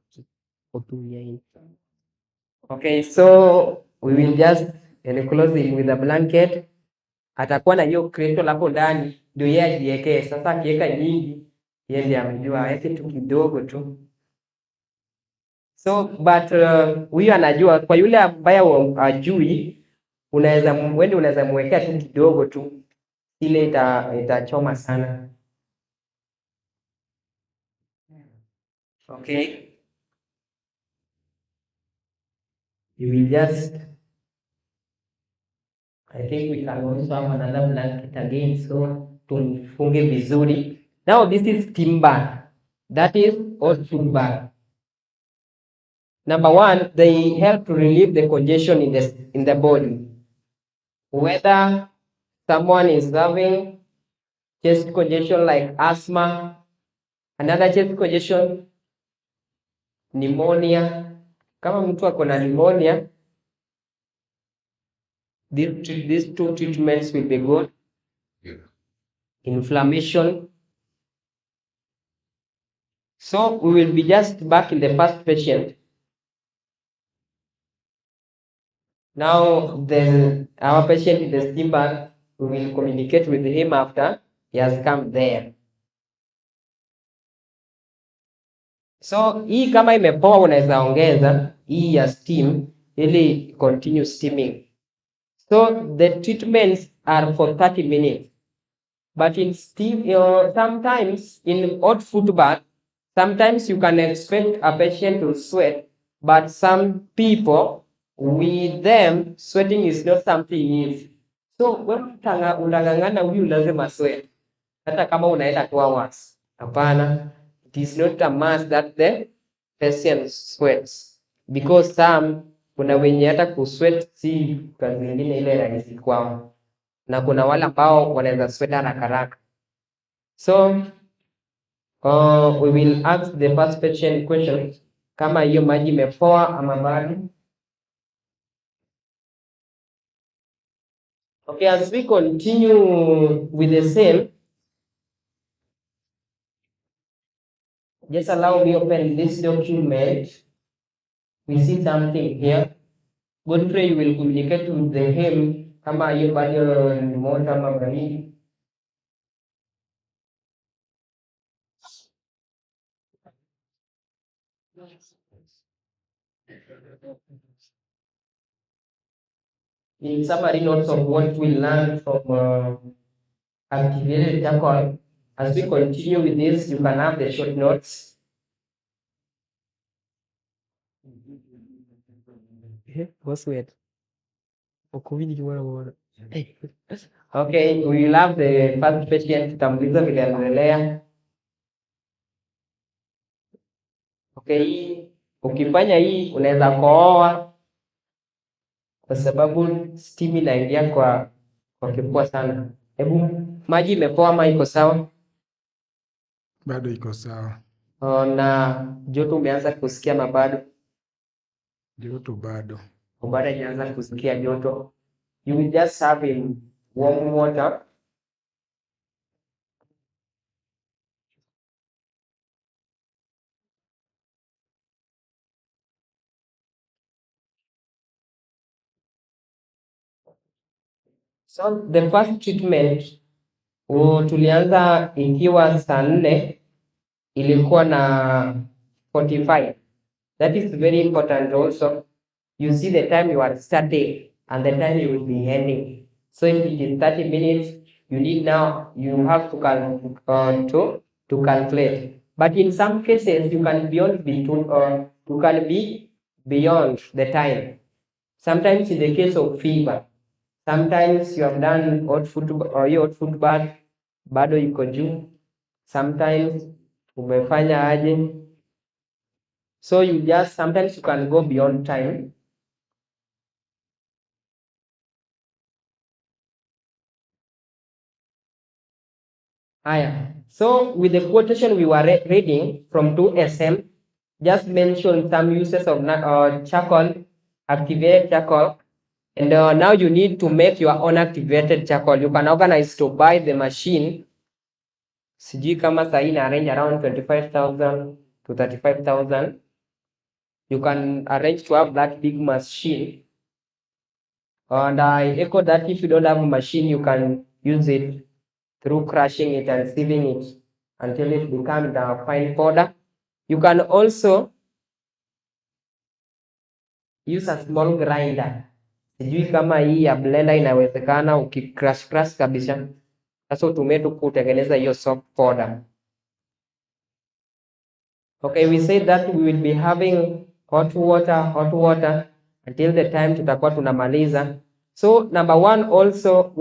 Okay, so we will just enclose him with a blanket. Atakuwa na hiyo crystal hapo ndani, ndio yeye ajiwekee. Sasa akiweka nyingi, yeye ndiye amejua, aweke tu kidogo tu. So but huyu anajua. Kwa yule ambaye hajui, unaweza mwekea tu kidogo tu, ile itachoma sana. Okay, you will just, I think we can also have another blanket again, so tufunge vizuri. Now this is steam bath, that is hot food bath. Number 1, they help to relieve the congestion in the body. Whether someone is having chest congestion like asthma, another chest congestion, pneumonia. Kama mtu ako na pneumonia, these 2 treatments will be good. Inflammation. So we will be just back in the first patient. Now our patient in the steam bath, we will communicate with him after he has come there. So hii kama imepoa, unaweza ongeza hii ya steam ili continue steaming. So the treatments are for 30 minutes. But in steam, sometimes in hot foot bath, sometimes you can expect a patient to sweat, but some people, with them, sweating is not something easy. So when unang'ang'ana huyu lazima sweat, hata kama unaenda 2 hours. Hapana, it is not a must that the patient sweats, because kuna wenye hata kusweat si kazi nyingine ile rahisi kwao, na kuna wale ambao wanaweza sweat haraka haraka. So we will ask the first patient question, kama hiyo maji imepoa ama bado. Okay, as we continue with the same, just allow me open this document. We see something here. Godfrey, you will communicate with the him kama hiyo bado ni moto ama baridi. In summary, notes of what we learned from activated charcoal. As we continue with this, you can have the short notes. What's weird? Okay, we will have the first patient, tutamuliza vile anaendelea. Okay, ukifanya hii unaweza kohoa kwa sababu steam inaingia kwa kifua sana. Hebu maji imepoa ama iko sawa? Bado iko sawa. Na joto umeanza kusikia ama bado? Joto bado. Bado hajaanza kusikia joto. You will just have in warm water. So the first treatment tulianza ikiwa saa 4, ilikuwa na 45. That is very important also. You see the time you are starting and the time you will be ending. So if it is 30 minutes, you have to calculate. But in some cases, you can be beyond the time. Sometimes in the case of fever, sometimes you have done hot foot bath, bado iko juu. Sometimes umefanya aje. So sometimes you can go beyond time. So with the quotation we were reading from 2SM, just mention some uses of charcoal, activated charcoal, and now you need to make your own activated charcoal. You can organize to buy the machine. Sijui kama sahi na arrange around 25,000 to 35,000. You can arrange to have that big machine. And I echo that if you don't have a machine, you can use it through crushing it and sieving it until it becomes a fine powder. You can also use a small grinder. Sijui kama hii ya blender inawezekana ukicrush kabisa. Sasa utumie tu kutengeneza hiyo soft powder. Okay, we said that we will be having hot water until the time tutakuwa tunamaliza. So number 1 also,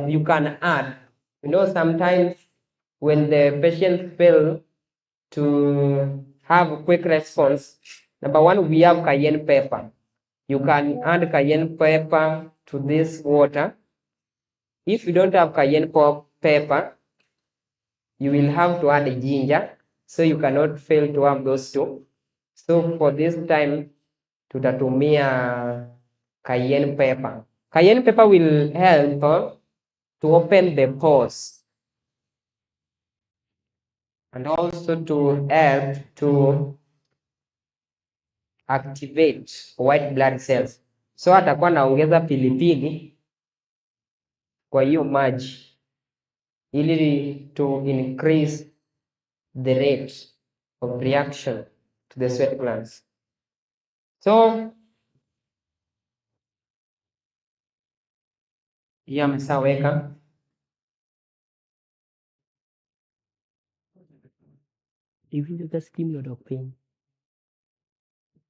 you can add. Sometimes when the patient fail to have a quick response, number 1, we have cayenne pepper. You can add cayenne pepper to this water. If you don't have cayenne pepper, you will have to add ginger. So you cannot fail to have those two. So for this time, tutatumia cayenne pepper. Cayenne pepper will help to open the pores and also to help to activate white blood cells. So atakuwa naongeza pilipili kwa hiyo maji ili to increase the rate of reaction to the sweat glands. So hiyo ameshaweka.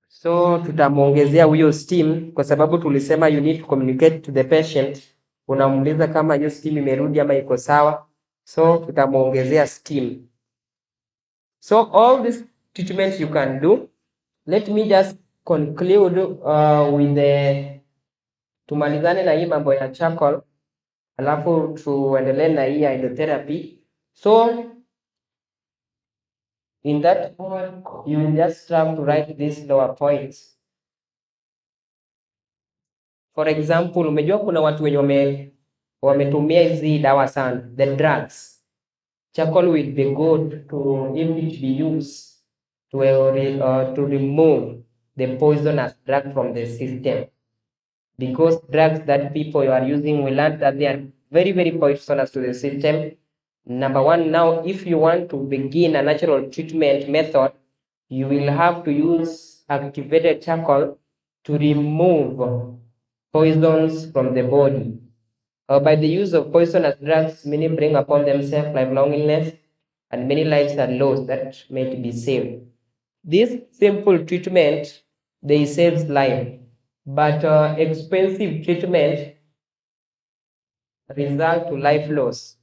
So tutamuongezea huyo steam kwa sababu tulisema you need to communicate to the patient. Unamuuliza kama hiyo steam imerudi ama iko sawa. So tutamuongezea steam. So all this treatment you can do. Let me just conclude with the tumalizane na hii mambo ya charcoal, alafu tuendelee na hii hydrotherapy. So in that point, you will just have to write these lower points. For example, umejua kuna watu wenye wametumia hizi dawa sana, the drugs. Charcoal will be good to if it be used to remove the poisonous drug from the system. Because drugs that people are using, we learned that they are very, very poisonous to the system. Number one, now, if you want to begin a natural treatment method, you will have to use activated charcoal to remove poisons from the body. By the use of poisonous drugs, many bring upon themselves lifelong illness, and many lives are lost that may be saved. This simple treatment, they saves life, but expensive treatment result to life loss.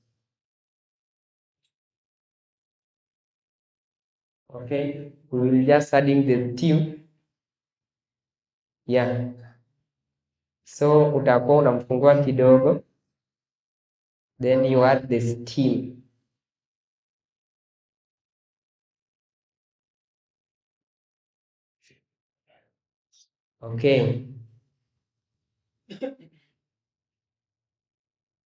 Okay, we will just adding the steam. Yeah. So utakuwa unamfungua kidogo, then you add the steam. Okay.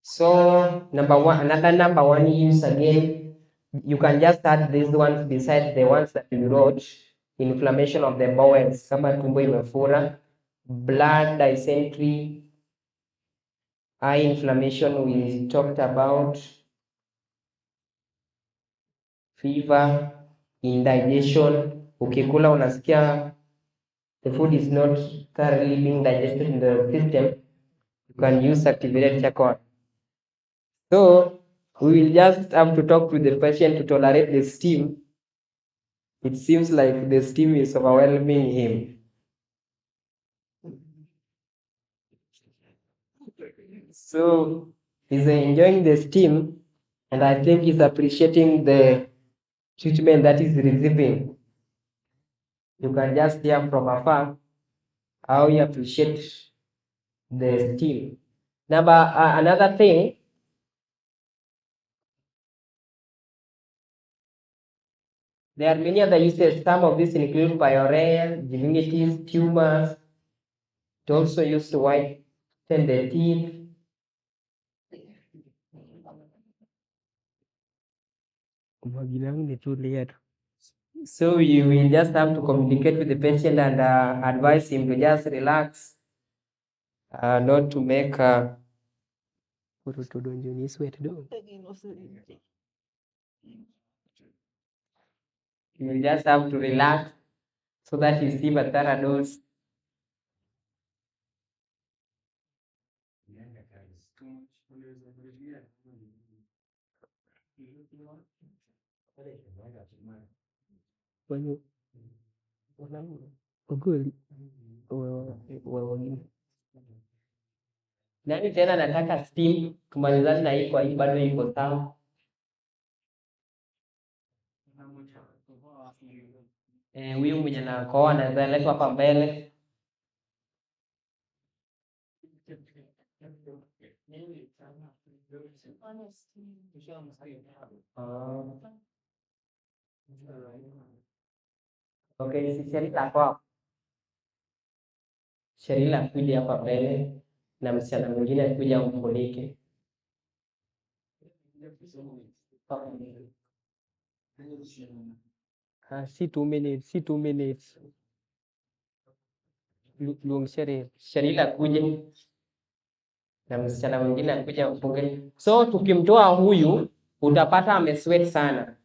So another number one use again, you can just add these ones beside the ones that you wrote. Inflammation of the bowels, kama tumbo imefura, blood dysentery, eye inflammation we talked about, fever, indigestion, ukikula unasikia the food is not thoroughly being digested in the system, you can use activated charcoal. So we will just have to talk to the patient to tolerate the steam. It seems like the steam is overwhelming him. So he's enjoying the steam, and I think he's appreciating the treatment that he's receiving. You can just hear from afar how he appreciates the steam. Another thing, there are many other uses. Some of these include pyorrhea, gingivitis, tumors. It also used to whiten the teeth. So you will just have to communicate with the patient and advise him to just relax, not to make you will just have to relax so that you receive a thorough dose. Nani tena nataka steam, tumalizane na hii, kwa hii bado iko sawa. Huyu mwenye nakoa anaweza letwa hapa mbele. Okay, si Sherila kwa Sherila kuja hapa mbele na msichana mwingine akuja umfunike. Si 2 minutes, si 2 minutes. luong Sherila kuje na msichana mwingine akuja mfunge. So tukimtoa huyu utapata amesweat sana.